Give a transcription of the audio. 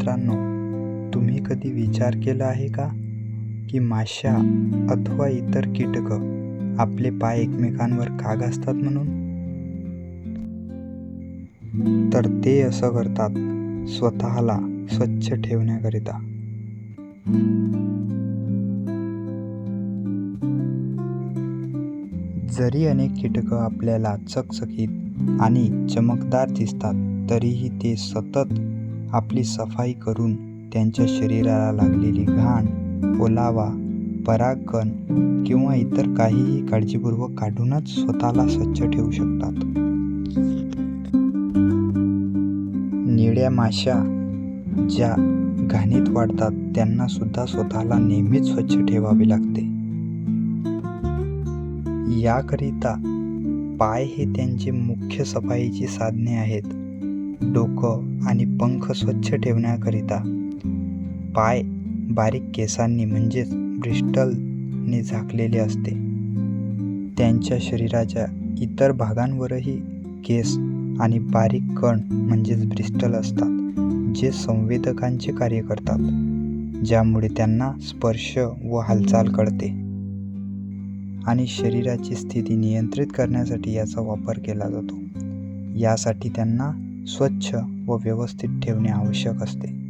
मित्रांनो, तुम्ही कधी विचार केला आहे का की माश्या अथवा इतर कीटक आपले पाय एकमेकांवर का घासतात म्हणून? तर ते असं करतात स्वतःला स्वच्छ ठेवण्याकरिता. जरी अनेक कीटक आपल्याला चकचकीत आणि चमकदार दिसतात, तरीही ते सतत आपली सफाई करून त्यांच्या शरीराला लागलेली घाण, ओलावा, परागकण किंवा इतर काहीही काळजीपूर्वक काढूनच स्वतःला स्वच्छ ठेवू शकतात. निळ्या माश्या ज्या घाणीत वाढतात त्यांना सुद्धा स्वतःला नेहमीच स्वच्छ ठेवावे लागते. याकरिता पाय हे त्यांचे मुख्य सफाईची साधने आहेत. डोकं आणि पंख स्वच्छ ठेवण्याकरिता पाय बारीक केसांनी म्हणजेच ब्रिस्टलने झाकलेले असते. त्यांच्या शरीराच्या इतर भागांवरही केस आणि बारीक कण म्हणजेच ब्रिस्टल असतात, जे संवेदकांचे कार्य करतात, ज्यामुळे त्यांना स्पर्श व हालचाल कळते आणि शरीराची स्थिती नियंत्रित करण्यासाठी याचा वापर केला जातो. यासाठी त्यांना स्वच्छ व व्यवस्थित ठेवणे आवश्यक असते.